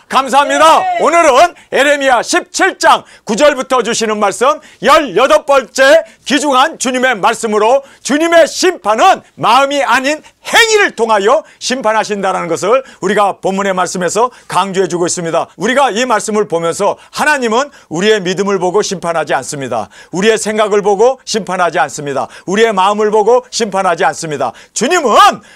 감사합니다. 오늘은 에레미야 17장 9절부터 주시는 말씀 18번째 귀중한 주님의 말씀으로 주님의 심판은 마음이 아닌 행위를 통하여 심판하신다는 것을 우리가 본문의 말씀에서 강조해 주고 있습니다. 우리가 이 말씀을 보면서 하나님은 우리의 믿음을 보고 심판하지 않습니다. 우리의 생각을 보고 심판하지 않습니다. 우리의 마음을 보고 심판하지 않습니다. 주님은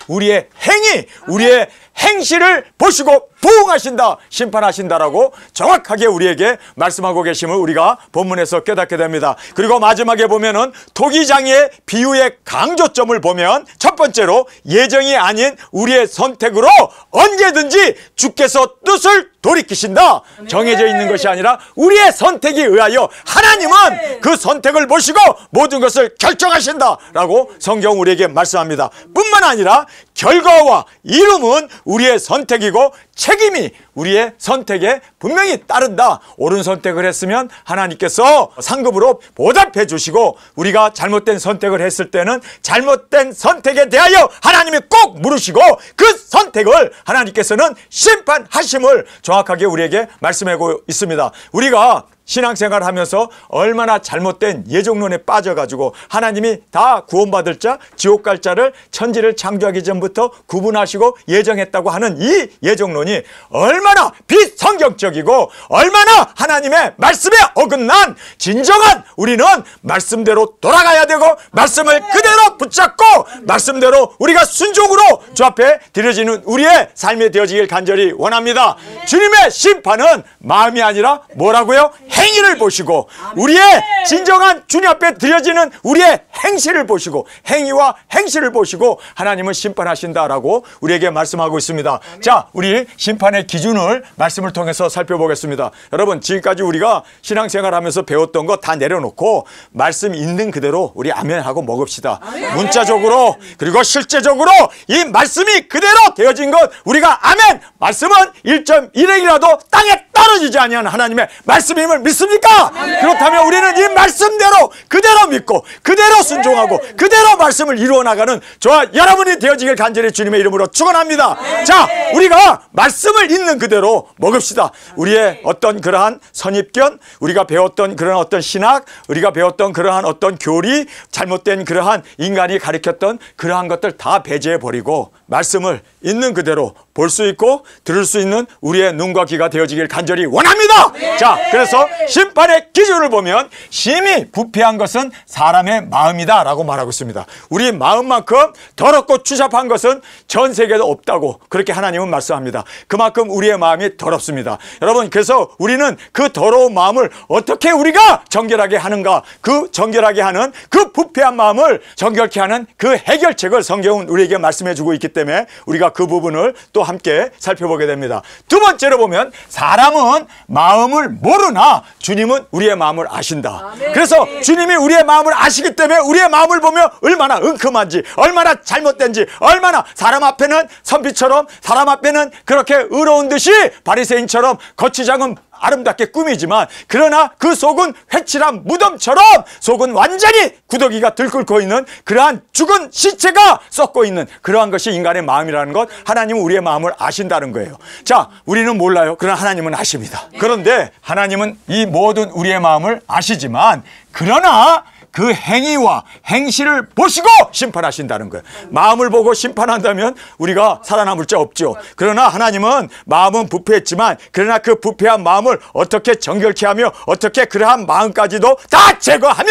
우리의 행위, 우리의 행실을 보시고 부응하신다, 심판하신다라고 정확하게 우리에게 말씀하고 계심을 우리가 본문에서 깨닫게 됩니다. 그리고 마지막에 보면은 토기장의 비유의 강조점을 보면 첫 번째로 예정이 아닌 우리의 선택으로 언제든지 주께서 뜻을 돌이키신다. 정해져 있는 것이 아니라 우리의 선택에 의하여 하나님은 그 선택을 보시고 모든 것을 결정하신다라고 성경 우리에게 말씀합니다. 뿐만 아니라 결과와 이름은 우리의 선택이고 책임이 우리의 선택에 분명히 따른다. 옳은 선택을 했으면 하나님께서 상급으로 보답해 주시고 우리가 잘못된 선택을 했을 때는 잘못된 선택에 대하여 하나님이 꼭 물으시고 그 선택을 하나님께서는 심판하심을 정확하게 우리에게 말씀하고 있습니다. 우리가 신앙생활 하면서 얼마나 잘못된 예정론에 빠져가지고 하나님이 다 구원받을 자, 지옥 갈 자를 천지를 창조하기 전부터 구분하시고 예정했다고 하는 이 예정론이 얼마나 비성경적이고 얼마나 하나님의 말씀에 어긋난 진정한 우리는 말씀대로 돌아가야 되고 말씀을 그대로 붙잡고 말씀대로 우리가 순종으로 주 앞에 드려지는 우리의 삶이 되어지길 간절히 원합니다. 주님의 심판은 마음이 아니라 뭐라고요? 행위를 보시고 우리의 진정한 주님 앞에 드려지는 우리의 행실을 보시고 행위와 행실을 보시고 하나님은 심판하신다라고 우리에게 말씀하고 있습니다. 자, 우리 심판의 기준을 말씀을 통해서 살펴보겠습니다. 여러분, 지금까지 우리가 신앙생활하면서 배웠던 거 다 내려놓고 말씀 있는 그대로 우리 아멘하고 먹읍시다. 문자적으로 그리고 실제적으로 이 말씀이 그대로 되어진 것 우리가 아멘! 말씀은 1.1행이라도 땅에 떨어지지 아니하는 하나님의 말씀임을 믿습니까? 그렇다면 우리는 이 말씀대로 그대로 믿고 그대로 순종하고 그대로 말씀을 이루어 나가는 저와 여러분이 되어지길 간절히 주님의 이름으로 축원합니다. 자, 우리가 말씀을 있는 그대로 먹읍시다. 우리의 어떤 그러한 선입견, 우리가 배웠던 그런 어떤 신학, 우리가 배웠던 그러한 어떤 교리, 잘못된 그러한 인간이 가르쳤던 그러한 것들 다 배제해 버리고 말씀을 있는 그대로 볼 수 있고 들을 수 있는 우리의 눈과 귀가 되어지길 간절히 원합니다. 자, 그래서 심판의 기준을 보면 심히 부패한 것은 사람의 마음이다 라고 말하고 있습니다. 우리 마음만큼 더럽고 추잡한 것은 전 세계에 없다고 그렇게 하나님은 말씀합니다. 그만큼 우리의 마음이 더럽습니다. 여러분, 그래서 우리는 그 더러운 마음을 어떻게 우리가 정결하게 하는가, 그 정결하게 하는 그 부패한 마음을 정결케 하는 그 해결책을 성경은 우리에게 말씀해 주고 있기 때문에 우리가 그 부분을 또 함께 살펴보게 됩니다. 두 번째로 보면 사람은 마음을 모르나 주님은 우리의 마음을 아신다. 그래서 주님이 우리의 마음을 아시기 때문에 우리의 마음을 보면 얼마나 은큼한지, 얼마나 잘못된지, 얼마나 사람 앞에는 선비처럼 사람 앞에는 그렇게 의로운 듯이 바리새인처럼 거치장은 아름답게 꾸미지만 그러나 그 속은 회칠한 무덤처럼 속은 완전히 구더기가 들끓고 있는 그러한 죽은 시체가 썩고 있는 그러한 것이 인간의 마음이라는 것, 하나님은 우리의 마음을 아신다는 거예요. 자, 우리는 몰라요. 그러나 하나님은 아십니다. 그런데 하나님은 이 모든 우리의 마음을 아시지만 그러나 그 행위와 행실을 보시고 심판하신다는 거예요. 마음을 보고 심판한다면 우리가 살아남을 자 없죠. 그러나 하나님은 마음은 부패했지만 그러나 그 부패한 마음을 어떻게 정결케 하며 어떻게 그러한 마음까지도 다 제거하며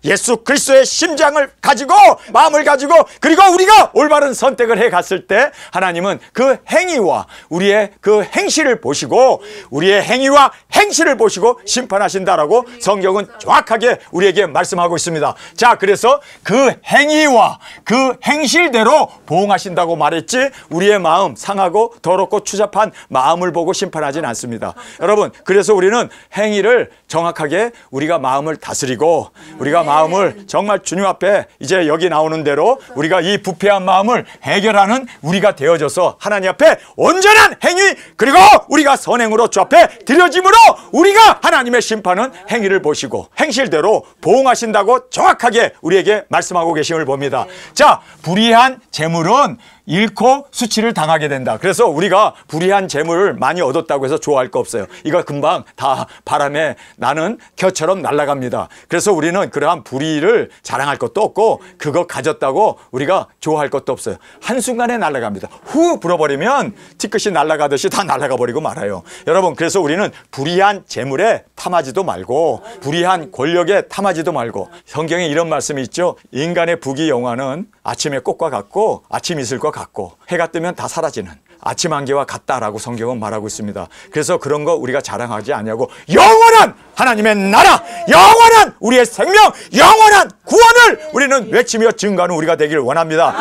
예수 그리스도의 심장을 가지고 마음을 가지고 그리고 우리가 올바른 선택을 해 갔을 때 하나님은 그 행위와 우리의 그 행실을 보시고 우리의 행위와 행실을 보시고 심판하신다라고 성경은 정확하게 우리에게 말씀하고 있습니다. 자, 그래서 그 행위와 그 행실대로 보응하신다고 말했지 우리의 마음 상하고 더럽고 추잡한 마음을 보고 심판하진 않습니다. 여러분, 그래서 우리는 행위를 정확하게 우리가 마음을 다스리고 우리가 마음을 정말 주님 앞에 이제 여기 나오는 대로 우리가 이 부패한 마음을 해결하는 우리가 되어져서 하나님 앞에 온전한 행위 그리고 우리가 선행으로 주 앞에 드려짐으로 우리가 하나님의 심판은 행위를 보시고 행실대로 보응하신다고 정확하게 우리에게 말씀하고 계심을 봅니다. 자, 불의한 재물은 잃고 수치를 당하게 된다. 그래서 우리가 불의한 재물을 많이 얻었다고 해서 좋아할 거 없어요. 이거 금방 다 바람에 나는 겨처럼 날아갑니다. 그래서 우리는 그러한 불의를 자랑할 것도 없고 그거 가졌다고 우리가 좋아할 것도 없어요. 한순간에 날아갑니다. 후 불어버리면 티끝이 날아가듯이 다 날아가 버리고 말아요. 여러분, 그래서 우리는 불의한 재물에 탐하지도 말고 불의한 권력에 탐하지도 말고, 성경에 이런 말씀이 있죠. 인간의 부귀영화는 아침의 꽃과 같고 아침 이슬과 같고 해가 뜨면 다 사라지는 아침 안개와 같다라고 성경은 말하고 있습니다. 그래서 그런 거 우리가 자랑하지 아니하고 영원한 하나님의 나라, 영원한 우리의 생명, 영원한 구원을 우리는 외치며 증거하는 우리가 되기를 원합니다.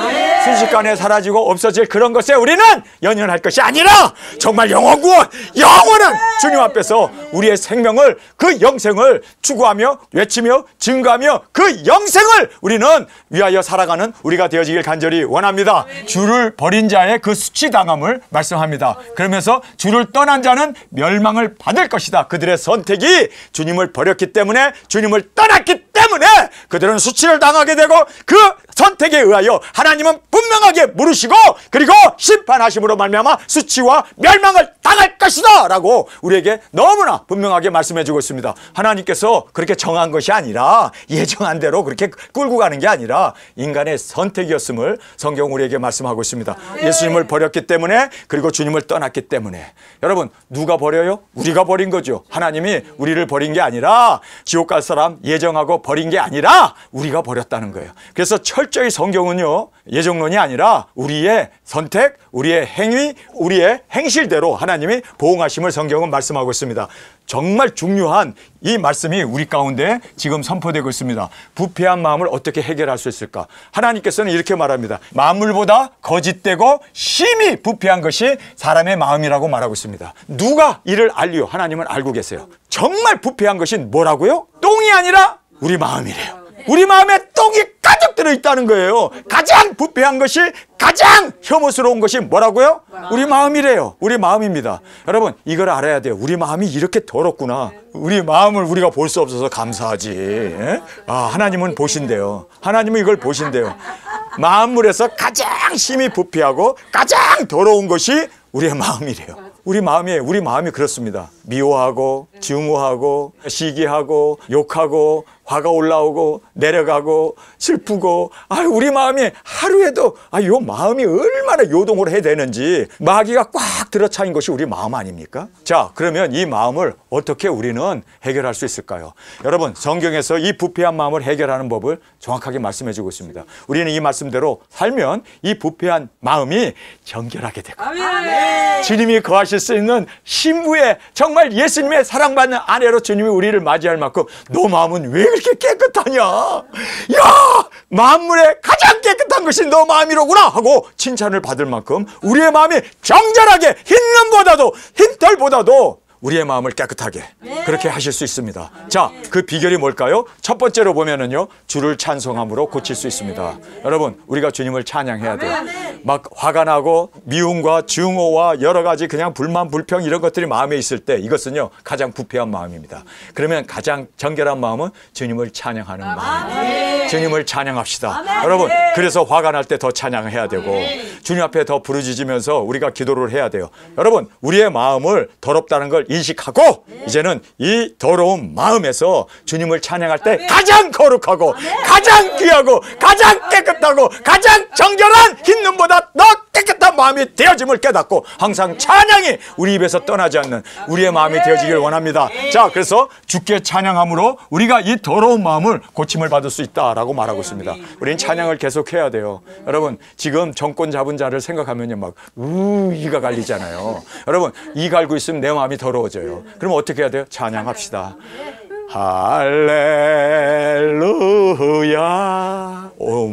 순식간에 사라지고 없어질 그런 것에 우리는 연연할 것이 아니라 정말 영원 구원, 영원한 주님 앞에서 우리의 생명을, 그 영생을 추구하며 외치며 증거하며 그 영생을 우리는 위하여 살아가는 우리가 되어지길 간절히 원합니다. 주를 버린 자의 그 수치당함을 말씀합니다. 그러면서 주를 떠난 자는 멸망을 받을 것이다. 그들의 선택이 주님을 버렸기 때문에, 주님을 떠났기 때문에 그들은 수치를 당하게 되고, 그 선택에 의하여 하나님은 분명하게 물으시고 그리고 심판하심으로 말미암아 수치와 멸망을 당할 것이다 라고 우리에게 너무나 분명하게 말씀해 주고 있습니다. 하나님께서 그렇게 정한 것이 아니라, 예정한 대로 그렇게 끌고 가는 게 아니라 인간의 선택이었음을 성경 우리에게 말씀하고 있습니다. 예수님을 버렸기 때문에, 그리고 주님을 떠났기 때문에. 여러분, 누가 버려요? 우리가 버린 거죠. 하나님이 우리를 버린 게 아니라, 지옥 갈 사람 예정하고 버린 게 아니라 우리가 버렸다는 거예요. 그래서 철저히 성경은요, 예정론이 아니라 우리의 선택, 우리의 행위, 우리의 행실대로 하나님이 보응하심을 성경은 말씀하고 있습니다. 정말 중요한 이 말씀이 우리 가운데 지금 선포되고 있습니다. 부패한 마음을 어떻게 해결할 수 있을까? 하나님께서는 이렇게 말합니다. 만물보다 거짓되고 심히 부패한 것이 사람의 마음이라고 말하고 있습니다. 누가 이를 알리요? 하나님은 알고 계세요. 정말 부패한 것이 뭐라고요? 똥이 아니라 우리 마음이래요. 우리 마음에 똥이 가득 들어있다는 거예요. 가장 부패한 것이, 가장 혐오스러운 것이 뭐라고요? 우리 마음이래요. 우리 마음입니다. 여러분, 이걸 알아야 돼요. 우리 마음이 이렇게 더럽구나. 우리 마음을 우리가 볼 수 없어서 감사하지. 하나님은 보신대요. 하나님은 이걸 보신대요. 만물에서 가장 심히 부패하고 가장 더러운 것이 우리의 마음이래요. 우리 마음이에요. 우리 마음이 그렇습니다. 미워하고 증오하고 시기하고 욕하고 화가 올라오고 내려가고 슬프고, 우리 마음이 하루에도 요 마음이 얼마나 요동을 해야 되는지 마귀가 꽉 들어차인 것이 우리 마음 아닙니까? 자, 그러면 이 마음을 어떻게 우리는 해결할 수 있을까요? 여러분, 성경에서 이 부패한 마음을 해결하는 법을 정확하게 말씀해 주고 있습니다. 우리는 이 말씀대로 살면 이 부패한 마음이 정결하게 되고, 주님이 거하실 수 있는 신부의, 정말 예수님의 사랑받는 아내로 주님이 우리를 맞이할 만큼 너 마음은 왜 그렇게 깨끗하냐? 야, 만물에 가장 깨끗한 것이 너 마음이로구나 하고 칭찬을 받을 만큼 우리의 마음이 정결하게, 흰눈보다도 흰털보다도 우리의 마음을 깨끗하게 그렇게 하실 수 있습니다. 자, 그 비결이 뭘까요? 첫 번째로 보면은요, 주를 찬송함으로 고칠 수 있습니다. 여러분, 우리가 주님을 찬양해야 돼요. 막 화가 나고 미움과 증오와 여러 가지 그냥 불만 불평 이런 것들이 마음에 있을 때, 이것은요 가장 부패한 마음입니다. 그러면 가장 정결한 마음은 주님을 찬양하는 마음. 주님을 찬양합시다. 여러분, 그래서 화가 날 때 더 찬양해야 되고 주님 앞에 더 부르짖으면서 우리가 기도를 해야 돼요. 여러분, 우리의 마음을 더럽다는 걸 인식하고 이제는 이 더러운 마음에서 주님을 찬양할 때 가장 거룩하고 가장 귀하고 가장 깨끗하고 가장 정결한 흰 눈보다 더 깨끗한 마음이 되어짐을 깨닫고 항상 찬양이 우리 입에서 떠나지 않는 우리의 마음이 되어지길 원합니다. 자, 그래서 주께 찬양함으로 우리가 이 더러운 마음을 고침을 받을 수 있다라고 말하고 있습니다. 우리는 찬양을 계속해야 돼요. 여러분, 지금 정권 잡은 자를 생각하면요 막 이가 갈리잖아요. 여러분, 이 갈고 있으면 내 마음이 더러워져요. 그럼 어떻게 해야 돼요? 찬양합시다. 할렐루야.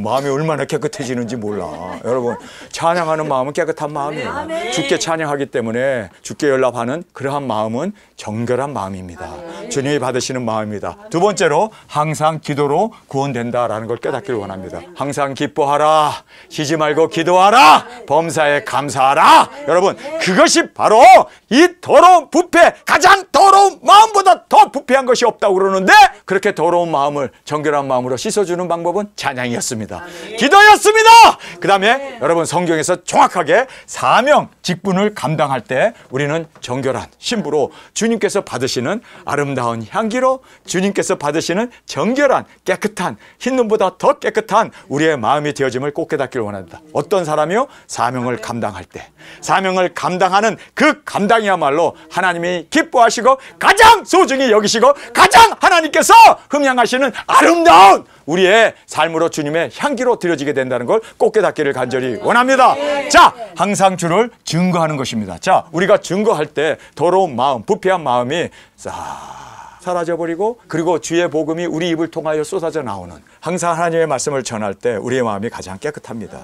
마음이 얼마나 깨끗해지는지 몰라. 여러분, 찬양하는 마음은 깨끗한 마음이에요. 주께 찬양하기 때문에 주께 연락하는 그러한 마음은 정결한 마음입니다. 주님이 받으시는 마음입니다. 두 번째로, 항상 기도로 구원된다라는 걸 깨닫기를 원합니다. 항상 기뻐하라, 쉬지 말고 기도하라, 범사에 감사하라. 여러분, 그것이 바로 이 더러운 부패, 가장 더러운 마음보다 더 부패한 것이 없다 더럽다고 그러는데 그렇게 더러운 마음을 정결한 마음으로 씻어주는 방법은 찬양이었습니다. 기도였습니다. 그 다음에 여러분 성경에서 정확하게 사명 직분을 감당할 때 우리는 정결한 신부로 주님께서 받으시는 아름다운 향기로 주님께서 받으시는 정결한 깨끗한 흰눈보다 더 깨끗한 우리의 마음이 되어짐을 꼭 깨닫기를 원합니다. 어떤 사람이요? 사명을 감당할 때 사명을 감당하는 그 감당이야말로 하나님이 기뻐하시고 가장 소중히 여기시고 가장 하나님께서 흠양하시는 아름다운 우리의 삶으로 주님의 향기로 드려지게 된다는 걸 꼭 깨닫기를 간절히 원합니다. 자, 항상 주를 증거하는 것입니다. 자, 우리가 증거할 때 더러운 마음, 부패한 마음이 사라져버리고 그리고 주의 복음이 우리 입을 통하여 쏟아져 나오는 항상 하나님의 말씀을 전할 때 우리의 마음이 가장 깨끗합니다.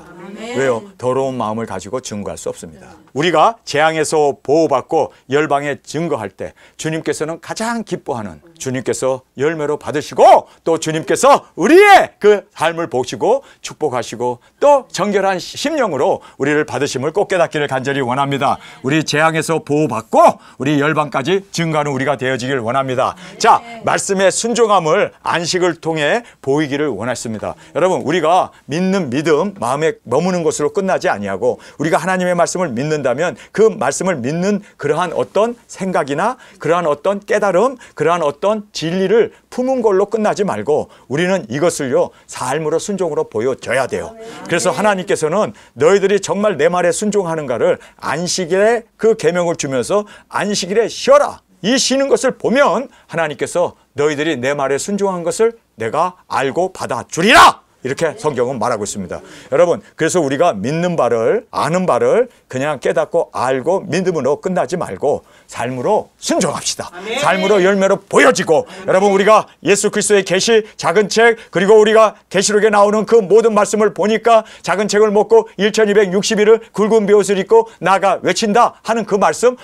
왜요? 더러운 마음을 가지고 증거할 수 없습니다. 우리가 재앙에서 보호받고 열방에 증거할 때 주님께서는 가장 기뻐하는 주님께서 열매로 받으시고 또 주님께서 우리의 그 삶을 보시고 축복하시고 또 정결한 심령으로 우리를 받으심을 꼭 깨닫기를 간절히 원합니다. 우리 재앙에서 보호받고 우리 열방까지 증거하는 우리가 되어지길 원합니다. 자, 말씀의 순종함을 안식을 통해 보이기를 원했습니다. 여러분, 우리가 믿는 믿음 마음에 머무는 것으로 끝나지 아니하고 우리가 하나님의 말씀을 믿는다면 그 말씀을 믿는 그러한 어떤 생각이나 그러한 어떤 깨달음, 그러한 어떤 진리를 품은 걸로 끝나지 말고 우리는 이것을요 삶으로 순종으로 보여줘야 돼요. 그래서 하나님께서는 너희들이 정말 내 말에 순종하는가를 안식일에 그 계명을 주면서 안식일에 쉬어라. 이 쉬는 것을 보면 하나님께서 너희들이 내 말에 순종한 것을 내가 알고 받아주리라. 이렇게 성경은 말하고 있습니다. 여러분, 그래서 우리가 믿는 바를 아는 바를 그냥 깨닫고 알고 믿음으로 끝나지 말고 삶으로 순종합시다. 삶으로 열매로 보여지고 여러분 우리가 예수 그리스도의 계시 작은 책 그리고 우리가 계시록에 나오는 그 모든 말씀을 보니까 작은 책을 먹고 1260일을 굵은 베옷을 입고 나가 외친다 하는 그 말씀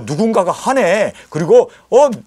누군가가 하네. 그리고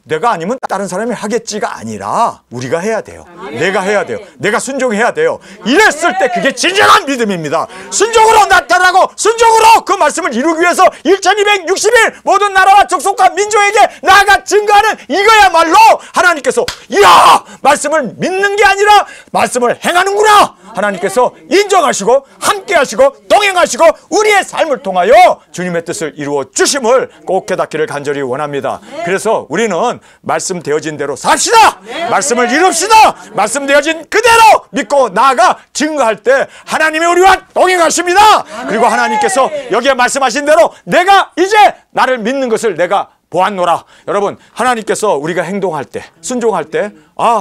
내가 아니면 다른 사람이 하겠지가 아니라 우리가 해야 돼요. 내가 해야 돼요. 내가 순종해야 돼요. 이랬을 때 그게 진정한 믿음입니다. 순종으로 나타나고 순종으로 그 말씀을 이루기 위해서 1260일 모든 나라와 족속과 민족에게 나아가 증거하는 이거야말로 하나님께서 이야 말씀을 믿는 게 아니라 말씀을 행하는구나 하나님께서 인정하시고 함께하시고 동행하시고 우리의 삶을 통하여 주님의 뜻을 이루어 주심을 꼭 깨닫기를 간절히 원합니다. 그래서 우리는 말씀 되어진 대로 삽시다. 말씀을 이룹시다. 말씀 되어진 그대로 믿고 나아가 증거할 때 하나님이 우리와 동행하십니다. 그리고 하나님께서 여기에 말씀하신 대로 내가 이제 나를 믿는 것을 내가 보았노라. 여러분 하나님께서 우리가 행동할 때 순종할 때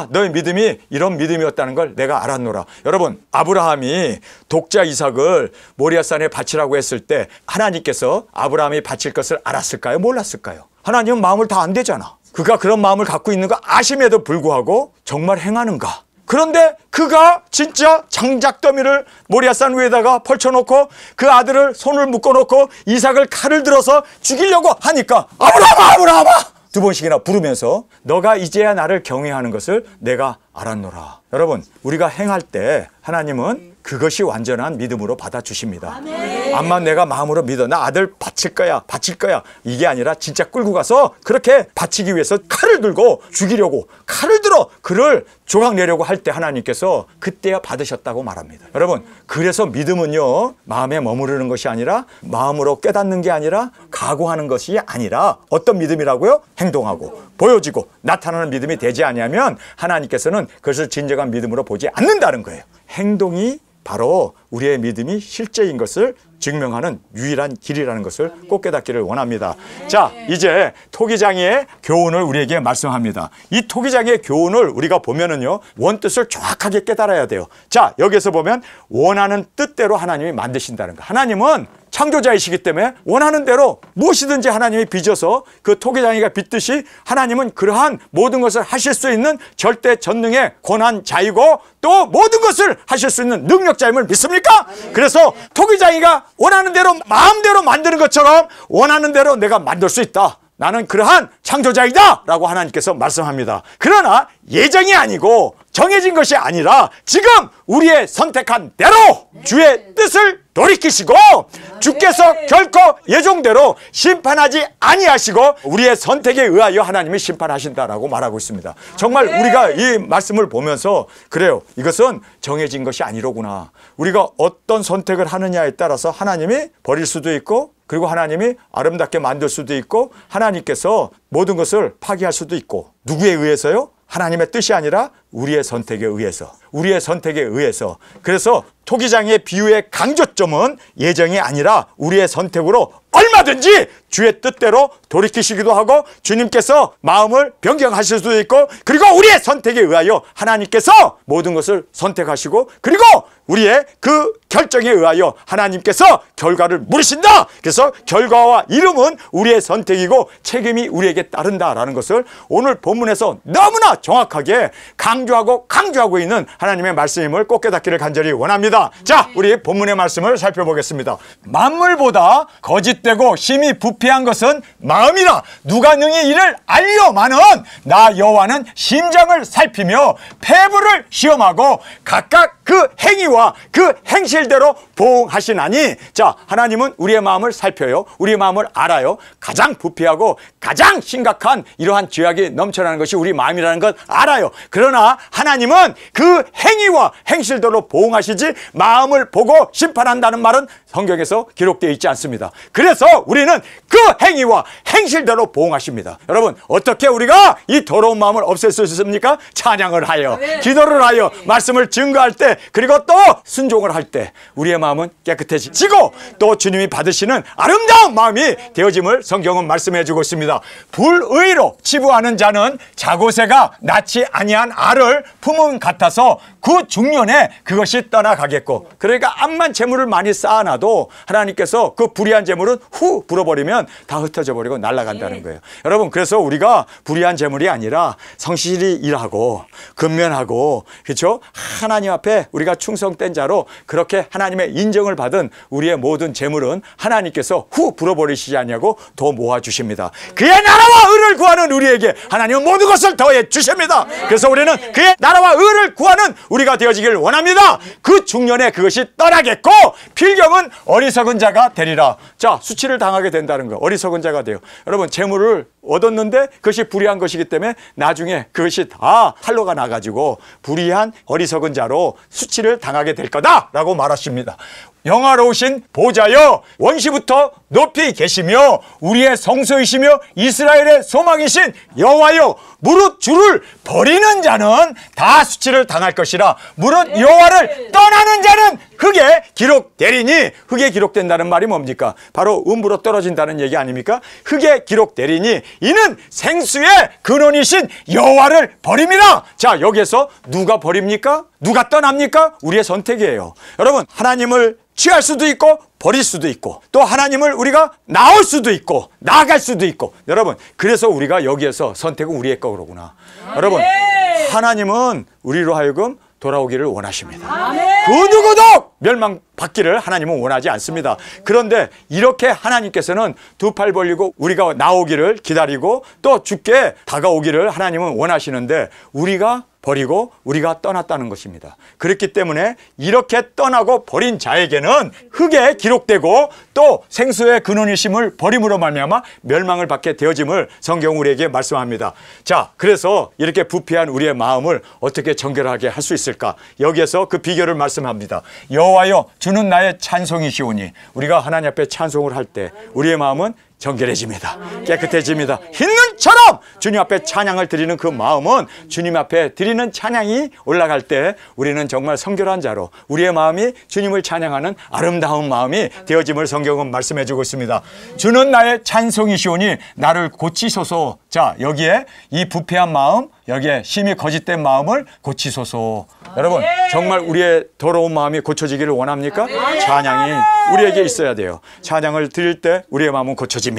너의 믿음이 이런 믿음이었다는 걸 내가 알았노라. 여러분 아브라함이 독자 이삭을 모리아산에 바치라고 했을 때 하나님께서 아브라함이 바칠 것을 알았을까요? 몰랐을까요? 하나님은 마음을 다 안 되잖아. 그가 그런 마음을 갖고 있는 거 아심에도 불구하고 정말 행하는가? 그런데 그가 진짜 장작더미를 모리아산 위에다가 펼쳐놓고 그 아들을 손을 묶어놓고 이삭을 칼을 들어서 죽이려고 하니까 아브라함아 두 번씩이나 부르면서 너가 이제야 나를 경외하는 것을 내가 알았노라. 여러분 우리가 행할 때 하나님은 그것이 완전한 믿음으로 받아주십니다. 암만 내가 마음으로 믿어 나 아들 바칠 거야 이게 아니라 진짜 끌고 가서 그렇게 바치기 위해서 칼을 들고 죽이려고 칼을 들어 그를 조각내려고 할 때 하나님께서 그때야 받으셨다고 말합니다. 여러분 그래서 믿음은요 마음에 머무르는 것이 아니라 마음으로 깨닫는 게 아니라 각오하는 것이 아니라 어떤 믿음이라고요? 행동하고 보여지고 나타나는 믿음이 되지 아니하면 하나님께서는 그것을 진정한 믿음으로 보지 않는다는 거예요. 행동이 바로 우리의 믿음이 실제인 것을 증명하는 유일한 길이라는 것을 꼭 깨닫기를 원합니다. 자, 이제 토기장의 교훈을 우리에게 말씀합니다. 이 토기장의 교훈을 우리가 보면은요, 원뜻을 정확하게 깨달아야 돼요. 자, 여기서 보면 원하는 뜻대로 하나님이 만드신다는 거. 하나님은 창조자이시기 때문에 원하는 대로 무엇이든지 하나님이 빚어서 그 토기장이가 빚듯이 하나님은 그러한 모든 것을 하실 수 있는 절대 전능의 권한자이고 또 모든 것을 하실 수 있는 능력자임을 믿습니까? 그래서 토기장이가 원하는 대로 마음대로 만드는 것처럼 원하는 대로 내가 만들 수 있다. 나는 그러한 창조자이다 라고 하나님께서 말씀합니다. 그러나 예정이 아니고 정해진 것이 아니라 지금 우리의 선택한 대로 주의 뜻을 돌이키시고 주께서 결코 예정대로 심판하지 아니하시고 우리의 선택에 의하여 하나님이 심판하신다라고 말하고 있습니다. 정말 우리가 이 말씀을 보면서 그래요, 이것은 정해진 것이 아니로구나. 우리가 어떤 선택을 하느냐에 따라서 하나님이 버릴 수도 있고, 그리고 하나님이 아름답게 만들 수도 있고, 하나님께서 모든 것을 파기할 수도 있고. 누구에 의해서요? 하나님의 뜻이 아니라 우리의 선택에 의해서, 우리의 선택에 의해서. 그래서 토기장의 비유의 강조점은 예정이 아니라 우리의 선택으로 얼마든지 주의 뜻대로 돌이키시기도 하고, 주님께서 마음을 변경하실 수도 있고, 그리고 우리의 선택에 의하여 하나님께서 모든 것을 선택하시고, 그리고 우리의 그 결정에 의하여 하나님께서 결과를 물으신다. 그래서 결과와 이름은 우리의 선택이고 책임이 우리에게 따른다라는 것을 오늘 본문에서 너무나 정확하게 강조하고 있는 하나님의 말씀임을 꼭 깨닫기를 간절히 원합니다. 자, 우리 본문의 말씀을 살펴보겠습니다. 만물보다 거짓되고 심히 부패한 것은 마음이라 누가 능히 이를 알려마는 나 여호와는 심장을 살피며 폐부를 시험하고 각각 그 행위와 그 행실대로 보응하시나니. 자, 하나님은 우리의 마음을 살펴요. 우리의 마음을 알아요. 가장 부패하고 가장 심각한 이러한 죄악이 넘쳐나는 것이 우리 마음이라는 것 알아요. 그러나 하나님은 그 행위와 행실대로 보응하시지 마음을 보고 심판한다는 말은 성경에서 기록되어 있지 않습니다. 그래서 우리는 그 행위와 행실대로 보응하십니다. 여러분, 어떻게 우리가 이 더러운 마음을 없앨 수 있습니까? 찬양을 하여, 기도를 하여, 말씀을 증거할 때, 그리고 또 순종을 할 때 우리의 마음은 깨끗해지고 또 주님이 받으시는 아름다운 마음이 되어짐을 성경은 말씀해 주고 있습니다. 불의로 치부하는 자는 자고새가 낳지 아니한 알을 품은 같아서 그 중년에 그것이 떠나가겠고. 그러니까 암만 재물을 많이 쌓아놔도 하나님께서 그 불의한 재물은 후 불어버리면 다 흩어져 버리고 날아간다는 거예요. 여러분, 그래서 우리가 불의한 재물이 아니라 성실히 일하고 근면하고, 그렇죠? 하나님 앞에 우리가 충성된 자로 그렇게 하나님의 인정을 받은 우리의 모든 재물은 하나님께서 후 불어버리시지 아니하고 더 모아주십니다. 그의 나라와 의를 구하는 우리에게 하나님은 모든 것을 더해 주십니다. 그래서 우리는 그의 나라와 의를 구하는 우리가 되어지길 원합니다. 그 중년에 그것이 떠나겠고 필경은 어리석은 자가 되리라. 자, 수치를 당하게 된다는 거, 어리석은 자가 돼요. 여러분, 재물을 얻었는데 그것이 불의한 것이기 때문에 나중에 그것이 다 탄로가 나가지고 불의한 어리석은 자로 수치를 당하게 될 거다라고 말하십니다. 영화로우신 보좌여, 원시부터 높이 계시며 우리의 성소이시며 이스라엘의 소망이신 여호와여, 무릇 주를 버리는 자는 다 수치를 당할 것이라. 무릇 여호와를 떠나는 자는 흙에 기록되리니. 흙에 기록된다는 말이 뭡니까? 바로 음부로 떨어진다는 얘기 아닙니까? 흙에 기록되리니 이는 생수의 근원이신 여호와를 버림이라. 자, 여기에서 누가 버립니까? 누가 떠납니까? 우리의 선택이에요. 여러분, 하나님을 취할 수도 있고 버릴 수도 있고, 또 하나님을 우리가 나올 수도 있고 나아갈 수도 있고. 여러분, 그래서 우리가 여기에서 선택은 우리의 거구나. 여러분, 하나님은 우리로 하여금 돌아오기를 원하십니다. 그 누구도 멸망받기를 하나님은 원하지 않습니다. 그런데 이렇게 하나님께서는 두 팔 벌리고 우리가 나오기를 기다리고 또 주께 다가오기를 하나님은 원하시는데 우리가 버리고 우리가 떠났다는 것입니다. 그렇기 때문에 이렇게 떠나고 버린 자에게는 흙에 기록되고 또 생수의 근원이심을 버림으로 말미암아 멸망을 받게 되어짐을 성경 우리에게 말씀합니다. 자, 그래서 이렇게 부패한 우리의 마음을 어떻게 정결하게 할 수 있을까? 여기에서 그 비결을 말씀합니다. 여호와여, 주는 나의 찬송이시오니. 우리가 하나님 앞에 찬송을 할 때 우리의 마음은 정결해집니다. 깨끗해집니다. 흰눈처럼 주님 앞에 찬양을 드리는 그 마음은 주님 앞에 드리는 찬양이 올라갈 때 우리는 정말 성결한 자로 우리의 마음이 주님을 찬양하는 아름다운 마음이 되어짐을 성경은 말씀해 주고 있습니다. 주는 나의 찬송이시오니 나를 고치소서. 자, 여기에 이 부패한 마음, 여기에 심히 거짓된 마음을 고치소서. 여러분, 정말 우리의 더러운 마음이 고쳐지기를 원합니까? 찬양이 우리에게 있어야 돼요. 찬양을 드릴 때 우리의 마음은 고쳐집니다.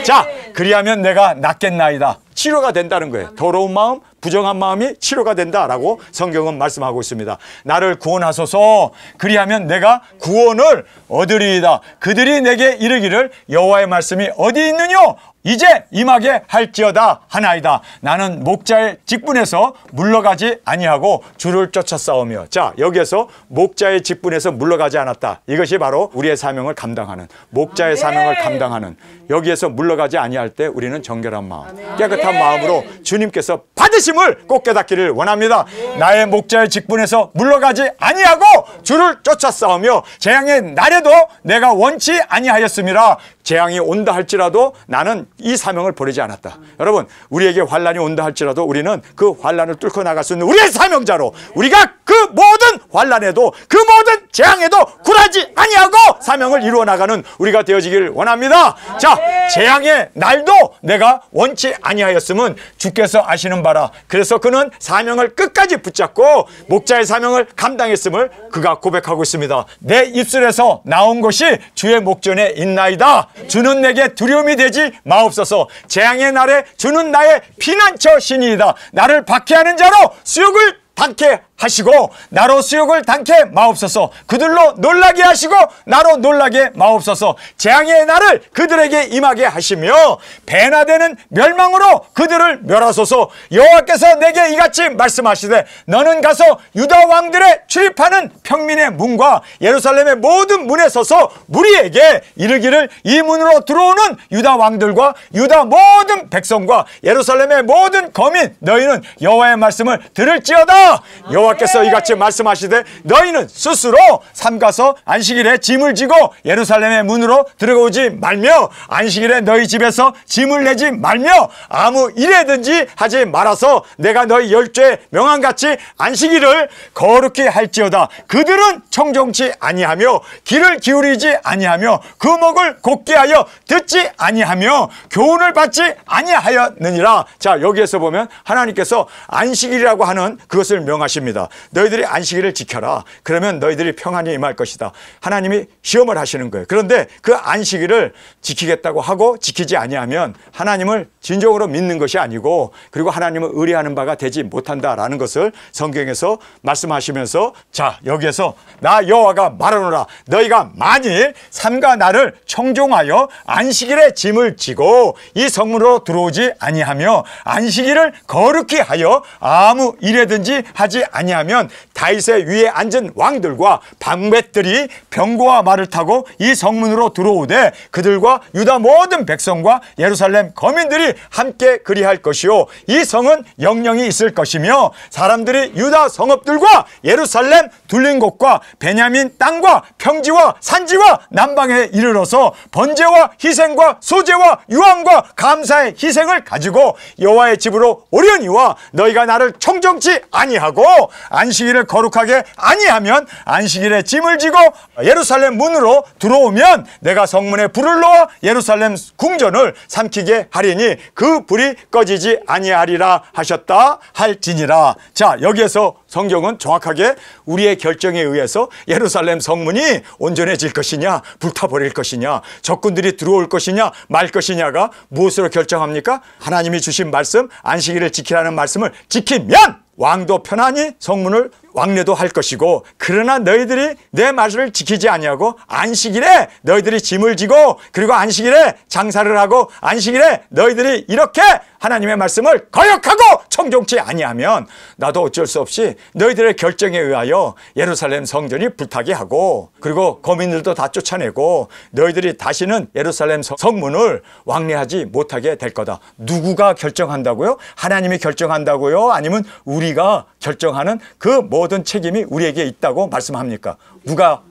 자, 그리하면 내가 낫겠나이다. 치료가 된다는 거예요. 더러운 마음, 부정한 마음이 치료가 된다라고 성경은 말씀하고 있습니다. 나를 구원하소서. 그리하면 내가 구원을 얻으리이다. 그들이 내게 이르기를 여호와의 말씀이 어디 있느뇨? 이제 임하게 할지어다 하나이다. 나는 목자의 직분에서 물러가지 아니하고 주를 쫓아 싸우며. 자, 여기에서 목자의 직분에서 물러가지 않았다. 이것이 바로 우리의 사명을 감당하는, 목자의 사명을 감당하는, 여기에서 물러가지 아니할 때 우리는 정결한 마음, 깨끗한 마음으로 주님께서 받으심을 꼭 깨닫기를 원합니다. 나의 목자의 직분에서 물러가지 아니하고 주를 쫓아 싸우며 재앙의 날에도 내가 원치 아니하였음이라. 재앙이 온다 할지라도 나는 이 사명을 버리지 않았다. 여러분, 우리에게 환란이 온다 할지라도 우리는 그 환란을 뚫고 나갈 수 있는 우리의 사명자로, 우리가 그 모든 환란에도 그 모든 재앙에도 굴하지 아니하고 사명을 이루어 나가는 우리가 되어지길 원합니다. 자, 재앙의 날도 내가 원치 아니하였음은 주께서 아시는 바라. 그래서 그는 사명을 끝까지 붙잡고 목자의 사명을 감당했음을 그가 고백하고 있습니다. 내 입술에서 나온 것이 주의 목전에 있나이다. 주는 내게 두려움이 되지 마옵소서. 재앙의 날에 주는 나의 피난처 신이이다. 나를 박해하는 자로 수욕을 당케 하시고 나로 수욕을 당케 마옵소서. 그들로 놀라게 하시고 나로 놀라게 마옵소서. 재앙의 날을 그들에게 임하게 하시며 배나되는 멸망으로 그들을 멸하소서. 여호와께서 내게 이같이 말씀하시되 너는 가서 유다 왕들의 출입하는 평민의 문과 예루살렘의 모든 문에 서서 무리에게 이르기를 이 문으로 들어오는 유다 왕들과 유다 모든 백성과 예루살렘의 모든 거민 너희는 여호와의 말씀을 들을지어다. 여호와께서 이같이 말씀하시되 너희는 스스로 삼가서 안식일에 짐을 지고 예루살렘의 문으로 들어오지 말며 안식일에 너희 집에서 짐을 내지 말며 아무 일에든지 하지 말아서 내가 너희 열조에 명한같이 안식일을 거룩히 할지어다. 그들은 청종치 아니하며 귀를 기울이지 아니하며 그 목을 곧게 하여 듣지 아니하며 교훈을 받지 아니하였느니라. 자, 여기에서 보면 하나님께서 안식일이라고 하는 그것을 명하십니다. 너희들이 안식일을 지켜라. 그러면 너희들이 평안히 임할 것이다. 하나님이 시험을 하시는 거예요. 그런데 그 안식일을 지키겠다고 하고 지키지 아니하면 하나님을 진정으로 믿는 것이 아니고 그리고 하나님을 의뢰하는 바가 되지 못한다라는 것을 성경에서 말씀하시면서 자, 여기에서 나 여호와가 말하노라. 너희가 만일 삼가 나를 청종하여 안식일에 짐을 지고 이 성문으로 들어오지 아니하며 안식일을 거룩히 하여 아무 일에든지 하지 아니하면 다윗의 위에 앉은 왕들과 방백들이 병거와 말을 타고 이 성문으로 들어오되 그들과 유다 모든 백성과 예루살렘 거민들이 함께 그리할 것이요 이 성은 영영이 있을 것이며 사람들이 유다 성읍들과 예루살렘 둘린 곳과 베냐민 땅과 평지와 산지와 남방에 이르러서 번제와 희생과 소제와 유황과 감사의 희생을 가지고 여호와의 집으로 오려니와 너희가 나를 청정치 아니하고 안식일을 거룩하게 아니하면 안식일에 짐을 지고 예루살렘 문으로 들어오면 내가 성문에 불을 놓아 예루살렘 궁전을 삼키게 하리니 그 불이 꺼지지 아니하리라 하셨다 할지니라. 자, 여기에서 성경은 정확하게 우리의 결정에 의해서 예루살렘 성문이 온전해질 것이냐 불타버릴 것이냐 적군들이 들어올 것이냐 말 것이냐가 무엇으로 결정합니까? 하나님이 주신 말씀 안식일을 지키라는 말씀을 지키면 왕도 편안히 성문을 왕래도 할 것이고 그러나 너희들이 내 말을 지키지 아니하고 안식일에 너희들이 짐을 지고 그리고 안식일에 장사를 하고 안식일에 너희들이 이렇게 하나님의 말씀을 거역하고 청종치 아니하면 나도 어쩔 수 없이 너희들의 결정에 의하여 예루살렘 성전이 불타게 하고 그리고 거민들도 다 쫓아내고 너희들이 다시는 예루살렘 성문을 왕래하지 못하게 될 거다. 누구가 결정한다고요? 하나님이 결정한다고요? 아니면 우리가 결정하는 그 모든 책임이 우리에게 있다고 말씀합니까? 누가?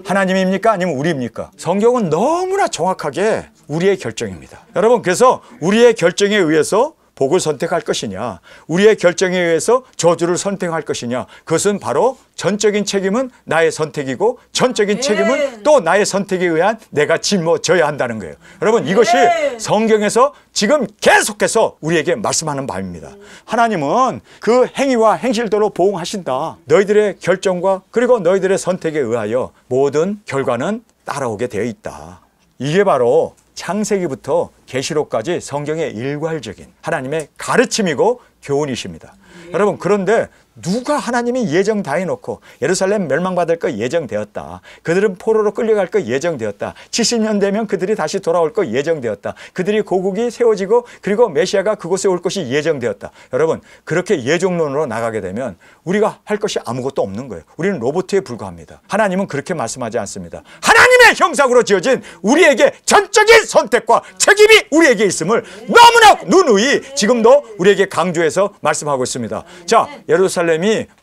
하나님입니까? 아니면 우리입니까? 성경은 너무나 정확하게 우리의 결정입니다. 여러분, 그래서 우리의 결정에 의해서 복을 선택할 것이냐 우리의 결정에 의해서 저주를 선택할 것이냐 그것은 바로 전적인 책임은 나의 선택이고 전적인 책임은 또 나의 선택에 의한 내가 짊어져야 한다는 거예요. 여러분, 이것이 성경에서 지금 계속해서 우리에게 말씀하는 바입니다. 하나님은 그 행위와 행실대로 보응하신다. 너희들의 결정과 그리고 너희들의 선택에 의하여 모든 결과는 따라오게 되어 있다. 이게 바로 창세기부터 계시록까지 성경의 일괄적인 하나님의 가르침이고 교훈이십니다. 여러분, 그런데 누가 하나님이 예정 다 해놓고 예루살렘 멸망받을 거 예정되었다. 그들은 포로로 끌려갈 거 예정되었다. 70년 되면 그들이 다시 돌아올 거 예정되었다. 그들이 고국이 세워지고 그리고 메시아가 그곳에 올 것이 예정되었다. 여러분, 그렇게 예정론으로 나가게 되면 우리가 할 것이 아무것도 없는 거예요. 우리는 로봇에 불과합니다. 하나님은 그렇게 말씀하지 않습니다. 하나님의 형상으로 지어진 우리에게 전적인 선택과 책임이 우리에게 있음을 너무나 누누이 지금도 우리에게 강조해서 말씀하고 있습니다. 자, 예루살렘이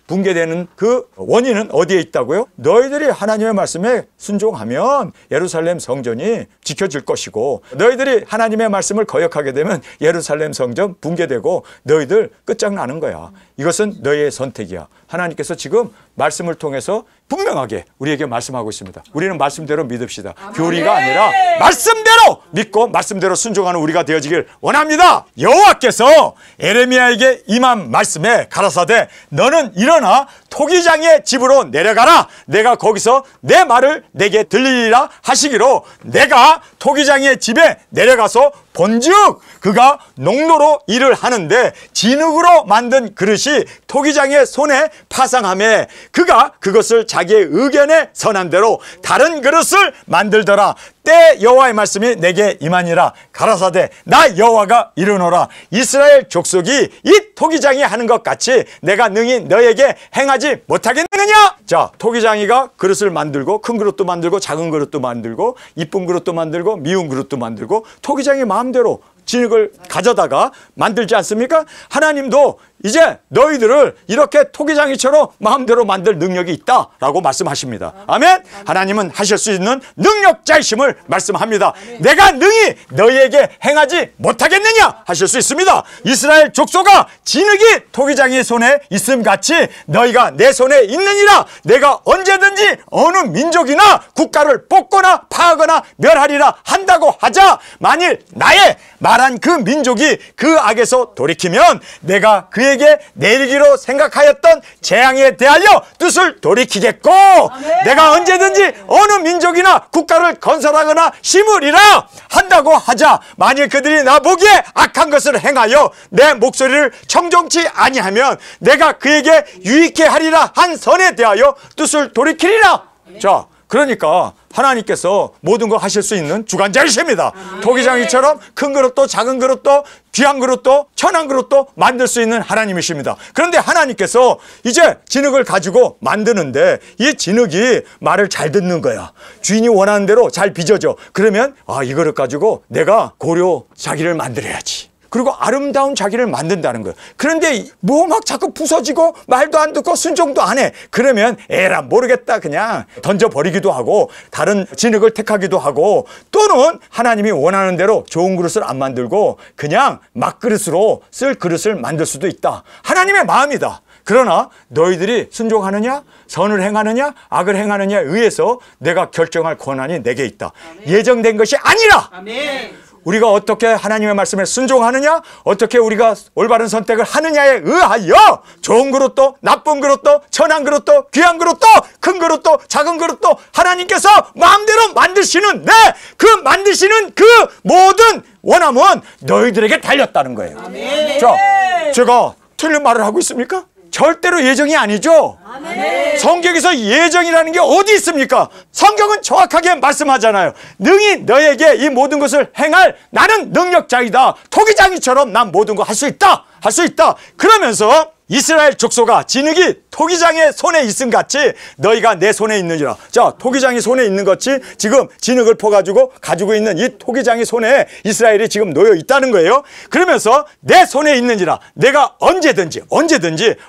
붕괴되는 그 원인은 어디에 있다고요? 너희들이 하나님의 말씀에 순종하면 예루살렘 성전이 지켜질 것이고, 너희들이 하나님의 말씀을 거역하게 되면 예루살렘 성전 붕괴되고 너희들 끝장나는 거야. 이것은 너희의 선택이야. 하나님께서 지금 말씀을 통해서 분명하게 우리에게 말씀하고 있습니다. 우리는 말씀대로 믿읍시다. 교리가 아니라 말씀대로 믿고 말씀대로 순종하는 우리가 되어지길 원합니다. 여호와께서 에레미야에게 임한 말씀에 가라사대 너는 일어나 토기장의 집으로 내려가라. 내가 거기서 내 말을 내게 들리리라 하시기로, 내가 토기장의 집에 내려가서 본즉 그가 농로로 일을 하는데 진흙으로 만든 그릇이 토기장의 손에 파상하며 그가 그것을 자기의 의견에 선한 대로 다른 그릇을 만들더라. 때 여호와의 말씀이 내게 임하니라. 가라사대 나 여호와가 이르노라. 이스라엘 족속이 이 토기장이 하는 것 같이 내가 능히 너에게 행하지 못하겠느냐. 자, 토기장이가 그릇을 만들고 큰 그릇도 만들고 작은 그릇도 만들고 이쁜 그릇도 만들고 미운 그릇도 만들고 토기장이 마음대로 진흙을 가져다가 만들지 않습니까? 하나님도 이제 너희들을 이렇게 토기장이처럼 마음대로 만들 능력이 있다라고 말씀하십니다. 아멘. 하나님은 하실 수 있는 능력자이심을 말씀합니다. 내가 능히 너희에게 행하지 못하겠느냐 하실 수 있습니다. 이스라엘 족속아 진흙이 토기장의 손에 있음 같이 너희가 내 손에 있느니라. 내가 언제든지 어느 민족이나 국가를 뽑거나 파하거나 멸하리라 한다고 하자. 만일 나의 말한 그 민족이 그 악에서 돌이키면 내가 그에게 내리기로 생각하였던 재앙에 대하여 뜻을 돌이키겠고, 내가 언제든지 어느 민족이나 국가를 건설하거나 심으리라 한다고 하자. 만일 그들이 나보기에 악한 것을 행하여 내 목소리를 청종치 아니하면 내가 그에게 유익해 하리라 한 선에 대하여 뜻을 돌이키리라. 자, 그러니까 하나님께서 모든 거 하실 수 있는 주관자이십니다. 토기장이처럼 큰 그릇도 작은 그릇도 귀한 그릇도 천한 그릇도 만들 수 있는 하나님이십니다. 그런데 하나님께서 이제 진흙을 가지고 만드는데 이 진흙이 말을 잘 듣는 거야. 주인이 원하는 대로 잘 빚어져. 그러면 이 그릇 가지고 내가 고려 자기를 만들어야지. 그리고 아름다운 자기를 만든다는 거예요. 그런데 뭐 막 자꾸 부서지고 말도 안 듣고 순종도 안 해. 그러면 에라 모르겠다 그냥 던져버리기도 하고 다른 진흙을 택하기도 하고, 또는 하나님이 원하는 대로 좋은 그릇을 안 만들고 그냥 막그릇으로 쓸 그릇을 만들 수도 있다. 하나님의 마음이다. 그러나 너희들이 순종하느냐 선을 행하느냐 악을 행하느냐에 의해서 내가 결정할 권한이 내게 있다. 아멘. 예정된 것이 아니라. 아멘. 우리가 어떻게 하나님의 말씀에 순종하느냐, 어떻게 우리가 올바른 선택을 하느냐에 의하여 좋은 그릇도 나쁜 그릇도 천한 그릇도 귀한 그릇도 큰 그릇도 작은 그릇도 하나님께서 마음대로 만드시는 그 만드시는 그 모든 원함은 너희들에게 달렸다는 거예요. 아멘. 자, 제가 틀린 말을 하고 있습니까? 절대로 예정이 아니죠. 아멘. 성경에서 예정이라는 게 어디 있습니까? 성경은 정확하게 말씀하잖아요. 능히 너에게 이 모든 것을 행할 나는 능력자이다. 토기장이처럼 난 모든 거 할 수 있다. 할 수 있다. 그러면서 이스라엘 족속아 진흙이 토기장의 손에 있음 같이 너희가 내 손에 있느니라. 자, 토기장이 손에 있는 것이 지금 진흙을 퍼가지고 가지고 있는 이 토기장의 손에 이스라엘이 지금 놓여 있다는 거예요. 그러면서 내 손에 있느니라. 내가 언제든지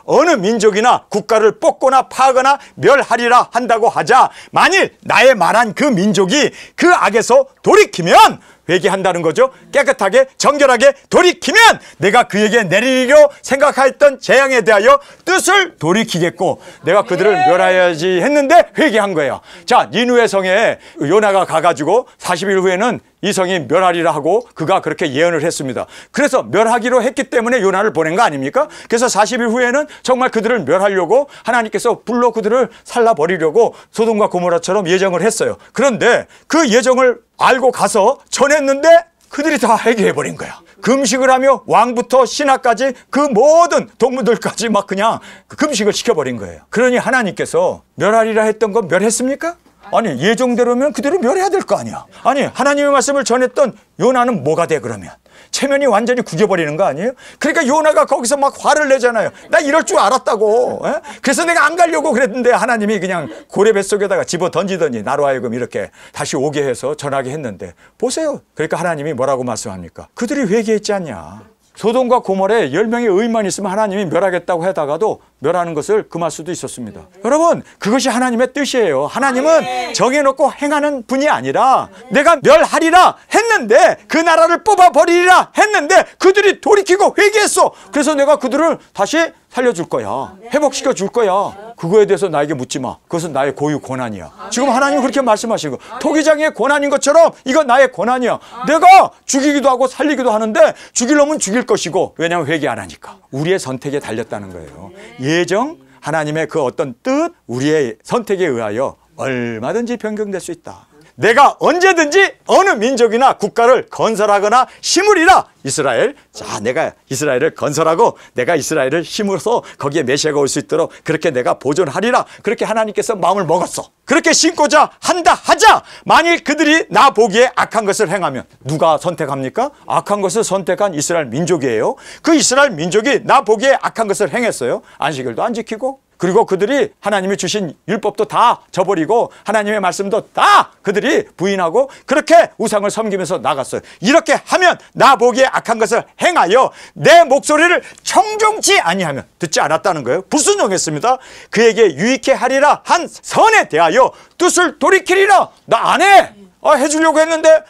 어느 민족이나 국가를 뽑거나 파거나 멸하리라 한다고 하자. 만일 나의 말한 그 민족이 그 악에서 돌이키면 회개한다는 거죠. 깨끗하게 정결하게 돌이키면 내가 그에게 내리려 생각하였던 재앙에 대하여 뜻을 돌이키 지키겠고 내가 그들을 멸하여야지 했는데 회개한 거예요. 자, 니누의 성에 요나가 가가지고 40일 후에는 이 성이 멸하리라 하고 그가 그렇게 예언을 했습니다. 그래서 멸하기로 했기 때문에 요나를 보낸 거 아닙니까? 그래서 40일 후에는 정말 그들을 멸하려고 하나님께서 불로 그들을 살라버리려고 소돔과 고모라처럼 예정을 했어요. 그런데 그 예정을 알고 가서 전했는데 그들이 다 회개해버린 거야. 금식을 하며 왕부터 신하까지 그 모든 동무들까지 막 그냥 금식을 시켜버린 거예요. 그러니 하나님께서 멸하리라 했던 건 멸했습니까? 아니, 예정대로면 그대로 멸해야 될 거 아니야. 아니, 하나님의 말씀을 전했던 요나는 뭐가 돼 그러면? 체면이 완전히 구겨버리는 거 아니에요? 그러니까 요나가 거기서 막 화를 내잖아요. 나 이럴 줄 알았다고. 에? 그래서 내가 안 가려고 그랬는데 하나님이 그냥 고래 뱃속에다가 집어 던지더니 나로 하여금 이렇게 다시 오게 해서 전하게 했는데 보세요. 그러니까 하나님이 뭐라고 말씀합니까? 그들이 회개했지 않냐. 소돔과 고모라에 10명의 의인만 있으면 하나님이 멸하겠다고 하다가도 멸하는 것을 금할 수도 있었습니다. 여러분, 그것이 하나님의 뜻이에요. 하나님은 정해놓고 행하는 분이 아니라 내가 멸하리라 했는데 그 나라를 뽑아버리리라 했는데 그들이 돌이키고 회개했어. 그래서 내가 그들을 다시 살려줄 거야. 회복시켜 줄 거야. 그거에 대해서 나에게 묻지 마. 그것은 나의 고유 권한이야. 지금 하나님은 그렇게 말씀하시고 토기장의 권한인 것처럼 이건 나의 권한이야. 내가 죽이기도 하고 살리기도 하는데 죽일 놈은 죽일 것이고 왜냐하면 회개 안 하니까. 우리의 선택에 달렸다는 거예요. 예정, 하나님의 그 어떤 뜻, 우리의 선택에 의하여 얼마든지 변경될 수 있다. 내가 언제든지 어느 민족이나 국가를 건설하거나 심으리라. 이스라엘, 자, 내가 이스라엘을 건설하고 내가 이스라엘을 심어서 거기에 메시아가 올 수 있도록 그렇게 내가 보존하리라. 그렇게 하나님께서 마음을 먹었어. 그렇게 심고자 한다 하자. 만일 그들이 나 보기에 악한 것을 행하면 누가 선택합니까? 악한 것을 선택한 이스라엘 민족이에요. 그 이스라엘 민족이 나 보기에 악한 것을 행했어요. 안식일도 안 지키고 그리고 그들이 하나님이 주신 율법도 다 저버리고 하나님의 말씀도 다 그들이 부인하고 그렇게 우상을 섬기면서 나갔어요. 이렇게 하면 나 보기에 악한 것을 행하여 내 목소리를 청종치 아니하면 듣지 않았다는 거예요. 불순종했습니다. 그에게 유익해 하리라 한 선에 대하여 뜻을 돌이키리라. 나 안 해. 해주려고 했는데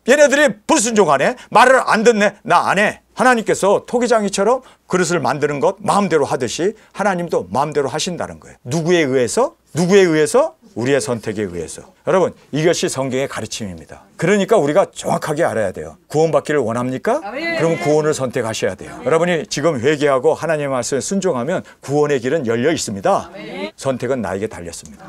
얘네들이 불순종하네. 말을 안 듣네. 나 안 해. 하나님께서 토기장이처럼 그릇을 만드는 것 마음대로 하듯이 하나님도 마음대로 하신다는 거예요. 누구에 의해서? 누구에 의해서? 우리의 선택에 의해서. 여러분, 이것이 성경의 가르침입니다. 그러니까 우리가 정확하게 알아야 돼요. 구원받기를 원합니까? 그러면 구원을 선택하셔야 돼요. 여러분이 지금 회개하고 하나님의 말씀에 순종하면 구원의 길은 열려 있습니다. 선택은 나에게 달렸습니다.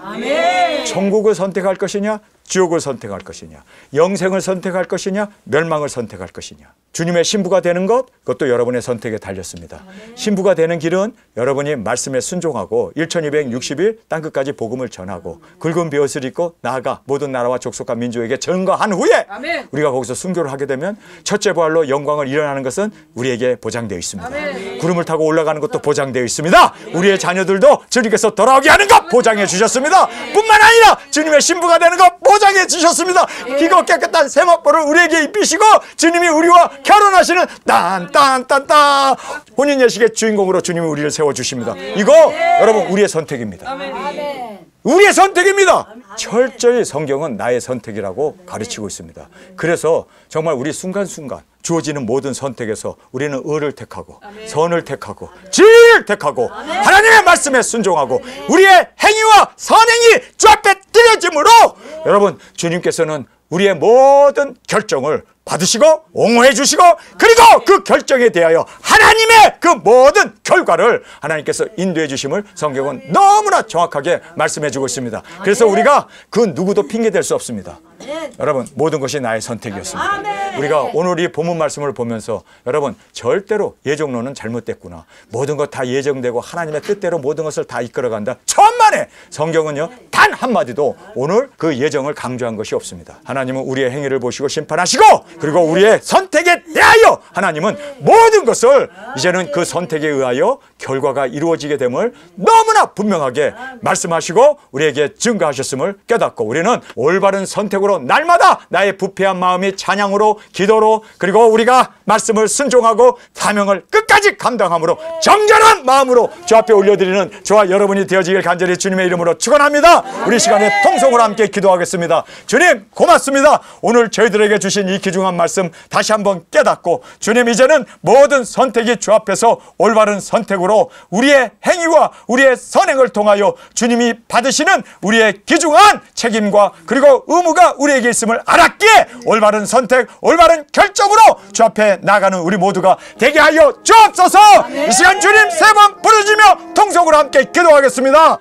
천국을 선택할 것이냐, 지옥을 선택할 것이냐, 영생을 선택할 것이냐, 멸망을 선택할 것이냐. 주님의 신부가 되는 것, 그것도 여러분의 선택에 달렸습니다. 신부가 되는 길은 여러분이 말씀에 순종하고 1260일 땅끝까지 복음을 전하고 굵은 베옷을 입고 나아가 모든 나라와 족속과 민족에게 전거한 후에 우리가 거기서 순교를 하게 되면 첫째 부활로 영광을 일어나는 것은 우리에게 보장되어 있습니다. 구름을 타고 올라가는 것도 보장되어 있습니다. 우리의 자녀들도 주님께서 돌아오게 하는 것 보장해 주셨습니다. 뿐만 아니라 주님의 신부가 되는 것 보장해 주셨습니다. 기고 깨끗한 세마포를 우리에게 입히시고 주님이 우리와 결혼하시는 딴딴딴딴 혼인 예식의 주인공으로 주님이 우리를 세워주십니다. 이거 여러분 우리의 선택입니다. 우리의 선택입니다. 철저히 성경은 나의 선택이라고 가르치고 있습니다. 그래서 정말 우리 순간순간 주어지는 모든 선택에서 우리는 의를 택하고 선을 택하고 진리를 택하고 하나님의 말씀에 순종하고 우리의 행위와 선행이 주 앞에 드려짐으로 여러분 주님께서는 우리의 모든 결정을 받으시고 옹호해 주시고 그리고 그 결정에 대하여 하나님의 그 모든 결과를 하나님께서 인도해 주심을 성경은 너무나 정확하게 말씀해 주고 있습니다. 그래서 우리가 그 누구도 핑계댈 수 없습니다. 여러분 모든 것이 나의 선택이었습니다. 우리가 오늘 이 본문 말씀을 보면서 여러분 절대로 예정론은 잘못됐구나. 모든 것 다 예정되고 하나님의 뜻대로 모든 것을 다 이끌어간다. 천만에 성경은요 단 한마디도 오늘 그 예정을 강조한 것이 없습니다. 하나님은 우리의 행위를 보시고 심판하시고 그리고 우리의 선택에 대하여 하나님은 모든 것을 이제는 그 선택에 의하여 결과가 이루어지게 됨을 너무나 분명하게 말씀하시고 우리에게 증거하셨음을 깨닫고 우리는 올바른 선택으로 날마다 나의 부패한 마음이 찬양으로 기도로 그리고 우리가 말씀을 순종하고 사명을 끝까지 끝까지 감당함으로 정결한 마음으로 주 앞에 올려드리는 저와 여러분이 되어지길 간절히 주님의 이름으로 축원합니다. 우리 시간에 통성으로 함께 기도하겠습니다. 주님 고맙습니다. 오늘 저희들에게 주신 이 귀중한 말씀 다시 한번 깨닫고 주님 이제는 모든 선택이 주 앞에서 올바른 선택으로 우리의 행위와 우리의 선행을 통하여 주님이 받으시는 우리의 귀중한 책임과 그리고 의무가 우리에게 있음을 알았기에 올바른 선택, 올바른 결정으로 주 앞에 나가는 우리 모두가 되게 하여 주옵소서. 이 시간 주님 세 번 부르짖으며 통성으로 함께 기도하겠습니다.